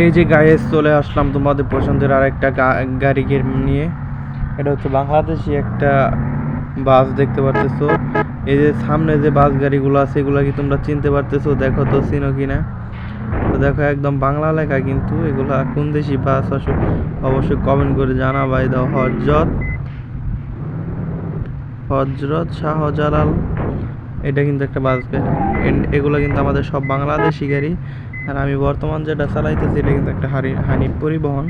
এই যে গায়ে চলে আসলাম তোমাদের পছন্দের আরেকটা গাড়ি নিয়ে। এটা হচ্ছে বাংলাদেশি একটা বাস, দেখতে পারতেছো। এই যে সামনে যে বাস গাড়িগুলো আছে এগুলো কি তোমরা চিনতে পারতেছো? দেখো তো চিনো কিনা। তো দেখো একদম বাংলা লেখা, কিন্তু এগুলা কোন দেশি বাস অবশ্যই কমেন্ট করে জানাবাই দাও। হজরত শাহজালাল, এটা কিন্তু একটা বাস গাড়ি। এগুলো কিন্তু আমাদের সব বাংলাদেশি গাড়ি। আর আমি বর্তমান যেটা চালাইতেছি এটা কিন্তু একটা হানিফ পরিবহন।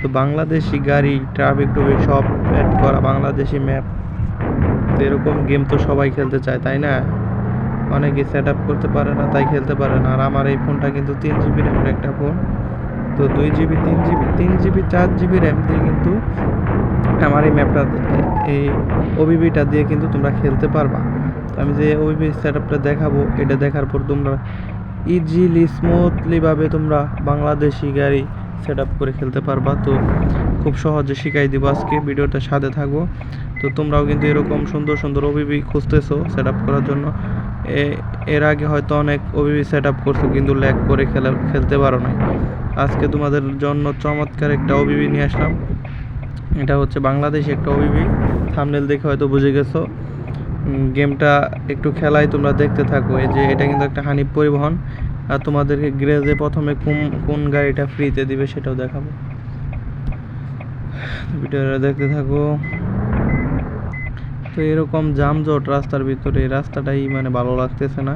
তো বাংলাদেশি গাড়ি, ট্রাফিক সব অ্যাড করা, বাংলাদেশি ম্যাপ। তো এরকম গেম তো সবাই খেলতে চায়, তাই না? অনেকে সেট আপ করতে পারে না, তাই খেলতে পারে না। আর আমার এই ফোনটা কিন্তু 3 GB র্যামের একটা ফোন। তো 2 GB, 3 GB, 4 GB র্যাম দিয়ে কিন্তু আমার এই ম্যাপটা, এই ওবিবিটা দিয়ে কিন্তু তোমরা খেলতে পারবা। তো আমি যে ওবিবি সেট আপটা দেখাবো, এটা দেখার পর তোমরা ইজিলি স্মুথলিভাবে তোমরা বাংলাদেশি গাড়ি সেট আপ করে খেলতে পারবা। তো খুব সহজে শিখাই দিব আজকে, ভিডিওটা সাথে থাকবো। তো তোমরাও কিন্তু এরকম সুন্দর সুন্দর ওবিবি খুঁজতেছো সেট আপ করার জন্য। এর আগে হয়তো অনেক ওবিবি সেট আপ করছো কিন্তু ল্যাগ করে খেলতে পারো না। আজকে তোমাদের জন্য চমৎকার একটা ওবিবি নিয়ে আসলাম। এটা হচ্ছে বাংলাদেশি একটা ওবিবি, থাম্বনেল দেখে হয়তো বুঝে গেছো। গেমটা একটু খেলাই তোমরা দেখতে থাকো। এই যে এটা কিন্তু একটা হানিফ পরিবহন। আর তোমাদেরকে গ্রেজে প্রথমে কোন গাড়িটা ফ্রিতে দিবে সেটাও দেখাবো। ভিডিওটা দেখতে থাকো। তো এরকম জামজট রাস্তার ভিতরে, এই রাস্তাটাই মানে ভালো লাগতেছে না।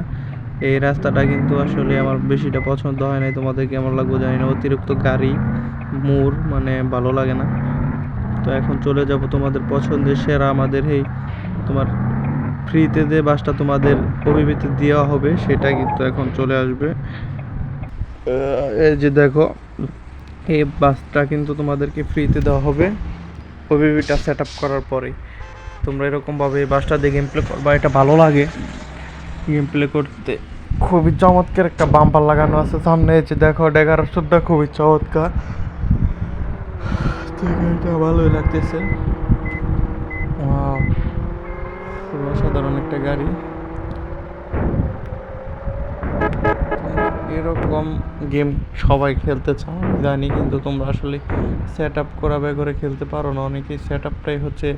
এই রাস্তাটা কিন্তু আসলে আমার বেশিটা পছন্দ হয় নাই। তোমাদের কেমন লাগবে জানি না, অতিরিক্ত গাড়ি মোড় মানে ভালো লাগে না। তো এখন চলে যাব তোমাদের পছন্দের সেরা, আমাদের এই তোমার ফ্রিতে যে বাসটা তোমাদের ওবিবিতে দেওয়া হবে সেটা কিন্তু এখন চলে আসবে। এই যে দেখো, এই বাসটা কিন্তু তোমাদেরকে ফ্রিতে দেওয়া হবে ওবিবিটা সেট আপ করার পরেই। তোমরা এরকমভাবে এই বাসটা দিয়ে গেম প্লে করবা, এটা ভালো লাগে গেম প্লে করতে। খুবই চমৎকার একটা বাম্পার লাগানো আছে সামনে। এই যে দেখো, ডেকোরেশনটা খুবই চমৎকার, এটা ভালোই লাগতেছে। খুব অসাধারণ একটা গাড়ি। এরকম গেম সবাই খেলতে চাও জানি, কিন্তু তোমরা আসলে সেট আপ করাবে করে খেলতে পারো না। অনেকেই সেট আপটাই হচ্ছে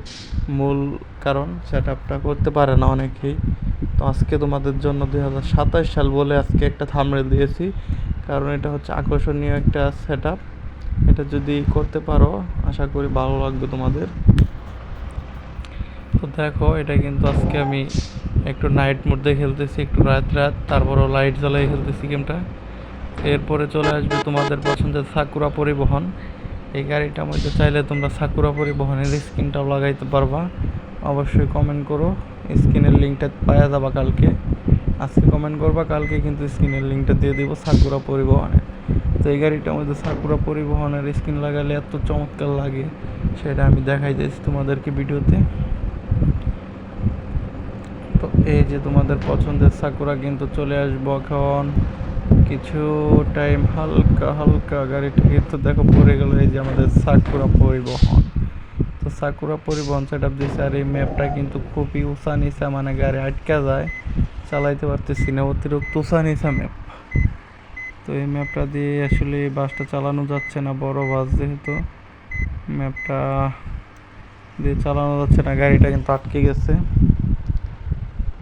মূল কারণ, সেট আপটা করতে পারে না অনেকেই। তো আজকে তোমাদের জন্য 2027 সাল বলে আজকে একটা থাম্বনেল দিয়েছি, কারণ এটা হচ্ছে আকর্ষণীয় একটা সেট আপ। এটা যদি করতে পারো আশা করি ভালো লাগবে তোমাদের। তো দেখো, এটা কিন্তু আজকে আমি একটু নাইট মোডে খেলতেছি, একটু রাত তারপরও লাইট জ্বালাই খেলতেছি গেমটা। এরপরে চলে আসবে তোমাদের পছন্দের সাকুরা পরিবহন। এই গাড়িটার মধ্যে চাইলে তোমরা সাকুরা পরিবহনের স্ক্রিনটাও লাগাইতে পারবা। অবশ্যই কমেন্ট করো, স্ক্রিনের লিঙ্কটা পাওয়া যাবা কালকে। আজকে কমেন্ট করবা, কালকে কিন্তু স্ক্রিনের লিঙ্কটা দিয়ে দিব সাকুরা পরিবহনের। তো এই গাড়িটার মধ্যে সাকুরা পরিবহনের স্ক্রিন লাগালে এত চমৎকার লাগে সেটা আমি দেখাই দিয়েছি তোমাদেরকে ভিডিওতে। তো এই যে তোমাদের পছন্দের সাকুরা কিন্তু চলে আসবো এখন কিছু টাইম। হালকা হালকা গাড়িটা কিন্তু দেখো পড়ে গেল। এই যে আমাদের সাকুরা পরিবহন। তো সাকুরা পরিবহন সেট আপ দিয়েছে। আর এই ম্যাপটা কিন্তু খুবই উঁচা নিচা, মানে গাড়ি আটকা যায়, চালাইতে পারতেছি না, অতিরিক্ত উঁচা নিচা ম্যাপ। তো এই ম্যাপটা দিয়ে আসলে বাসটা চালানো যাচ্ছে না, বড় বাস যেহেতু ম্যাপটা দিয়ে চালানো যাচ্ছে না, গাড়িটা কিন্তু আটকে গেছে।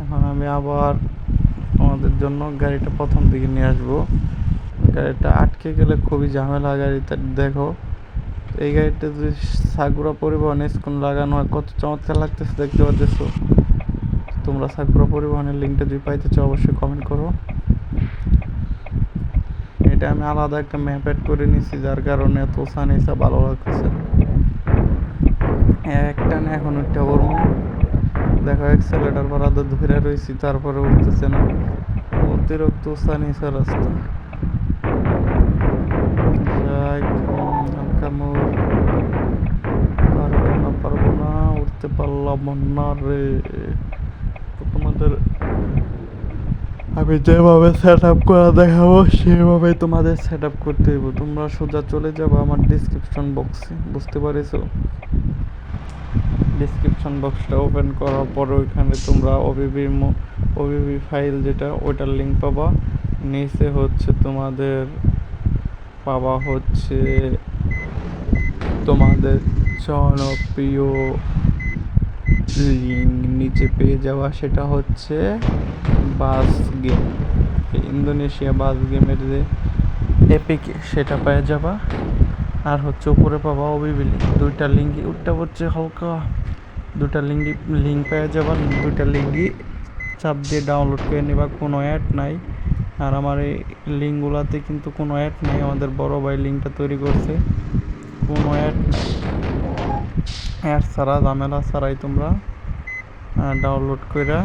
এখন আমি আবার আমাদের জন্য গাড়িটা প্রথম দিকে নিয়ে আসবো। গাড়িটা আটকে গেলে খুবই ঝামেলা গাড়িটা। দেখো, এই গাড়িটা যদি সাকুরা পরিবহন স্কুল লাগানো হয় কত চমৎকার লাগতেছে, দেখতে পাচ্ছ। তোমরা সাকুরা পরিবহনের লিঙ্কটা যদি পাইতে চাও অবশ্যই কমেন্ট করো। এটা আমি আলাদা একটা ম্যাপ অ্যাড করে নিছি, যার কারণে এত সানিসা ভালো লাগতেছে। একটা না এখন উঠতে পারবো। দেখো, এক্সেলেটার পর আদা ধরে রয়েছি, তারপরে উঠতেছে না, অতিরিক্ত সানিসা রাস্তা। হালকা মোড়, পারবো না উঠতে পারলাম না রে। তো তোমাদের আমি যেভাবে সেট আপ করা দেখাবো সেভাবে তোমাদের সেট আপ করতে হইব। তোমরা সোজা চলে যাবো আমার ডিসক্রিপশন বক্সে, বুঝতে পারিছো? ডেসক্রিপশন বক্সটা ওপেন করার পরে ওইখানে তোমরা ওবিবি ফাইল যেটা ওইটার লিঙ্ক পাবা। নিচে হচ্ছে তোমাদের পাওয়া হচ্ছে তোমাদের জনপ্রিয় লিঙ্ক নিচে পেয়ে যাওয়া, সেটা হচ্ছে বাস গেম, ইন্দোনেশিয়া বাস গেমের যে এপিক সেটা পেয়ে যাবা। আর হচ্ছে উপরে পাবা ওবিবি লিঙ্ক, দুইটা লিঙ্কই উঠটা হচ্ছে হালকা, দুটা লিঙ্ক পেয়ে যাবা। দুইটা লিঙ্কই চাপ দিয়ে ডাউনলোড করে নেবা, কোনো অ্যাড নাই। আর আমার এই লিঙ্কগুলোতে কিন্তু কোনো অ্যাড নাই, আমাদের বড় ভাই লিঙ্কটা তৈরি করছে, কোনো অ্যাড নাই। অ্যাড ছাড়া ঝামেলা ছাড়াই তোমরা ডাউনলোড করে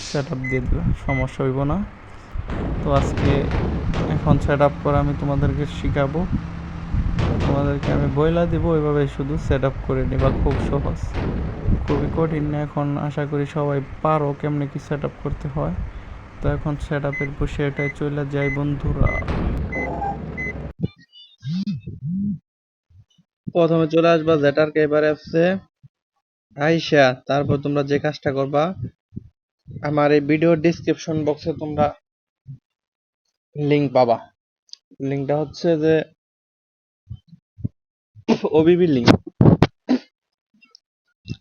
সেট আপ দিয়ে দেবে, সমস্যা হইব না। তো আজকে এখন সেট আপ করে আমি তোমাদেরকে শিখাবো, তোমাদেরকে আমি বইলা দিব, ওইভাবে শুধু সেট আপ করে নিবা, খুব সহজ, খুবই কঠিন না। এখন আশা করি সবাই পারো কেমনে কি সেট আপ করতে হয়। তো এখন সেট আপের বিষয়টায় চলে যাই বন্ধুরা। প্রথমে চলে আসবা জেটার কেবার অ্যাপসে আইসা, তারপর তোমরা যে কাজটা করবা, আমার এই ভিডিও ডিসক্রিপশন বক্সে তোমরা লিঙ্ক পাবা। লিঙ্কটা হচ্ছে যে ওবিবি লিঙ্ক,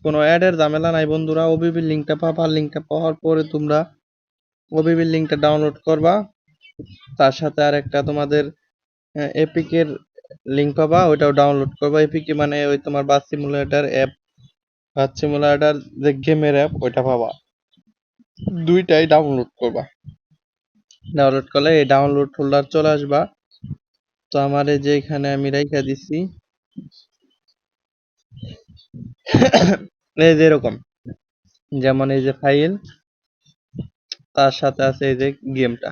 কোনো অ্যাডের ঝামেলা নাই বন্ধুরা। ওবিবি লিঙ্কটা পাবা, লিঙ্কটা পাওয়ার পরে তোমরা ওবিবি লিঙ্কটা ডাউনলোড করবা, তার সাথে আর একটা তোমাদের এপিকের লিঙ্ক পাবা, ওইটাও ডাউনলোড করবা। এপিকে মানে ওই তোমার বাস সিমুলেটর অ্যাপ, বাস সিমুলেটর যে গেমের অ্যাপ ওইটা পাবা, দুইটাই ডাউনলোড করবা। ডাউনলোড করলে এই ডাউনলোড ফোল্ডার চলে আসবা। তো আমার এই যে এখানে আমি রাইখা দিছি এই যে এরকম, যেমন এই যে ফাইল, তার সাথে আছে এই যে গেমটা,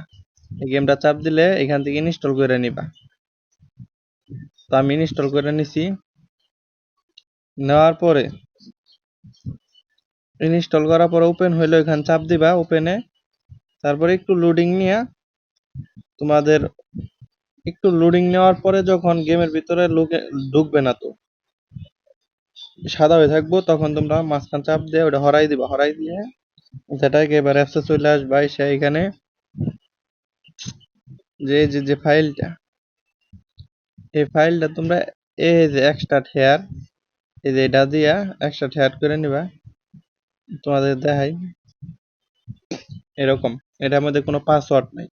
এই গেমটা চাপ দিলে এখান থেকে ইনস্টল করে নিবা। তো আমি ইনস্টল করে নিছি, নেওয়ার পরে ইনস্টল করার পরে ওপেন হইলো, এখানে চাপ দিবা ওপেনে। তারপরে একটু লোডিং নিয়ে তোমাদের একটু লোডিং নেওয়ার পরে যখন গেমের ভিতরে ঢুকবে না, তো সাদা হয়ে থাকবো, তখন তোমরা মাঝখান চাপ দিয়ে ওটা হরাই দিবা। হরাই দিয়ে যেটা এবার অ্যাপসে চলে আসবা, এসে এখানে যে ফাইলটা, এই ফাইলটা তোমরা এই যে এক্সট্রাক্ট হেয়ার, এই যে এটা দিয়া এক্সট্রাক্ট হেয়ার করে নিবা। তোমাদের দেখাই এরকম, এটার মধ্যে কোনো পাসওয়ার্ড নাই,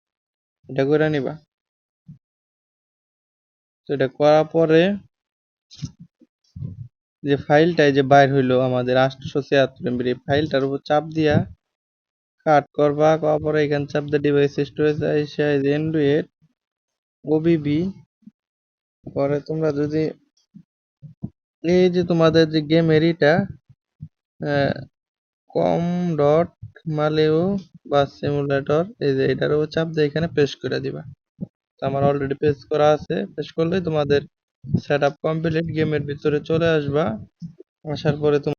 এটা করে নিবা। তো এটা করার পরে যে ফাইলটা এই যে বাইর হইলো আমাদের 876 MB, এই ফাইলটার উপর চাপ দিয়া কাট করবা। করার পরে এখানে চাপ দিয়ে ডিভাইস স্টোরেজ এসে এই যে অ্যান্ড্রয়েড ওবিবি, পরে তোমরা যদি এই যে তোমাদের যে গেম এরিটা কম ডট মালেও বা সিমুলেটর, এই যে এটার উপর চাপ দিয়ে এখানে পেস্ট করে দিবা। তো আমার অলরেডি পেস্ট করা আছে, পেস্ট করলেই তোমাদের সেট আপ কমপ্লিট, গেমের ভিতরে চলে আসবা। আসার পরে